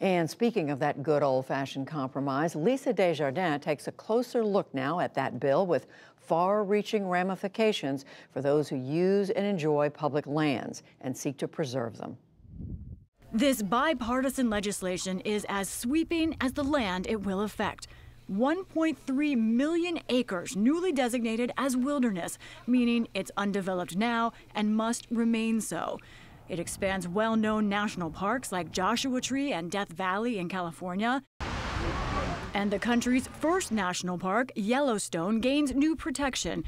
And speaking of that good old-fashioned compromise, Lisa Desjardins takes a closer look now at that bill with far-reaching ramifications for those who use and enjoy public lands and seek to preserve them. This bipartisan legislation is as sweeping as the land it will affect. 1.3 million acres newly designated as wilderness, meaning it's undeveloped now and must remain so. It expands well-known national parks like Joshua Tree and Death Valley in California. And the country's first national park, Yellowstone, gains new protection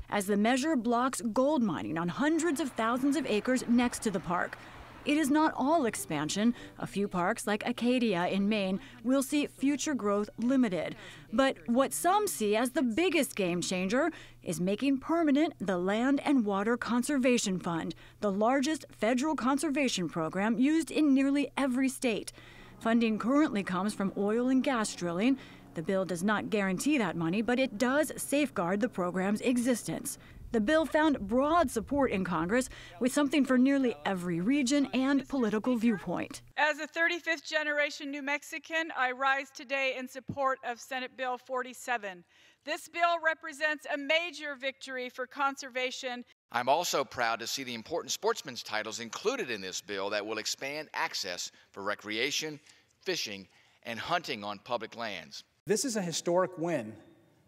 as the measure blocks gold mining on hundreds of thousands of acres next to the park. It is not all expansion. A few parks, like Acadia in Maine, will see future growth limited. But what some see as the biggest game changer is making permanent the Land and Water Conservation Fund, the largest federal conservation program used in nearly every state. Funding currently comes from oil and gas drilling. The bill does not guarantee that money, but it does safeguard the program's existence. The bill found broad support in Congress, with something for nearly every region and political viewpoint. As a 35th generation New Mexican, I rise today in support of Senate Bill 47. This bill represents a major victory for conservation. I'm also proud to see the important sportsman's titles included in this bill that will expand access for recreation, fishing, and hunting on public lands. This is a historic win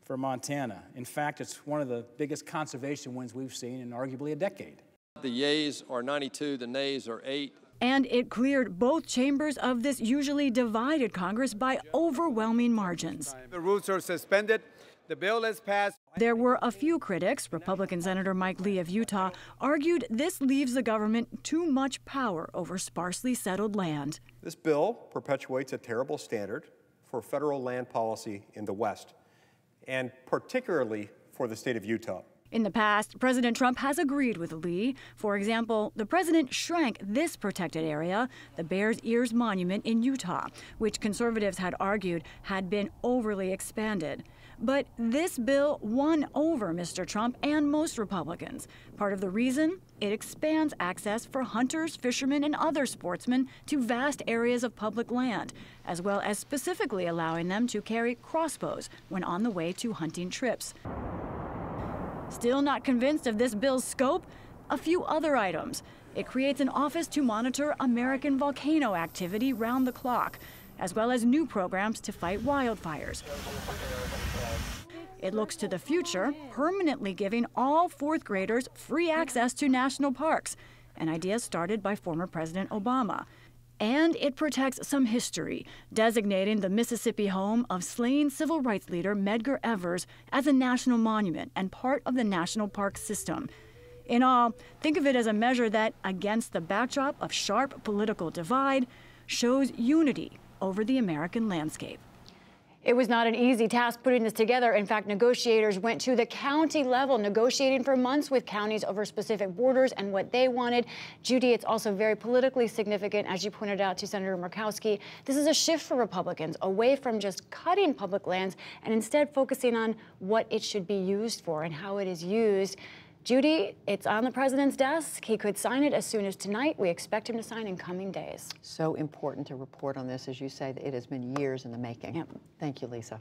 for Montana. In fact, it's one of the biggest conservation wins we've seen in arguably a decade. The yeas are 92, the nays are 8. And it cleared both chambers of this usually divided Congress by overwhelming margins. The rules are suspended. The bill is passed. There were a few critics. Republican Senator Mike Lee of Utah argued this leaves the government too much power over sparsely settled land. This bill perpetuates a terrible standard for federal land policy in the West, and particularly for the state of Utah. In the past, President Trump has agreed with Lee. For example, the president shrank this protected area, the Bears Ears Monument in Utah, which conservatives had argued had been overly expanded. But this bill won over Mr. Trump and most Republicans. Part of the reason? It expands access for hunters, fishermen, and other sportsmen to vast areas of public land, as well as specifically allowing them to carry crossbows when on the way to hunting trips. Still not convinced of this bill's scope? A few other items. It creates an office to monitor American volcano activity round the clock, as well as new programs to fight wildfires. It looks to the future, permanently giving all fourth graders free access to national parks, an idea started by former President Obama. And it protects some history, designating the Mississippi home of slain civil rights leader Medgar Evers as a national monument and part of the national park system. In all, think of it as a measure that, against the backdrop of sharp political divide, shows unity over the American landscape. It was not an easy task putting this together. In fact, negotiators went to the county level, negotiating for months with counties over specific borders and what they wanted. Judy, it's also very politically significant, as you pointed out to Senator Murkowski. This is a shift for Republicans away from just cutting public lands and instead focusing on what it should be used for and how it is used. Judy, it's on the president's desk. He could sign it as soon as tonight. We expect him to sign in coming days. So important to report on this, as you say, that it has been years in the making. Yep. Thank you, Lisa.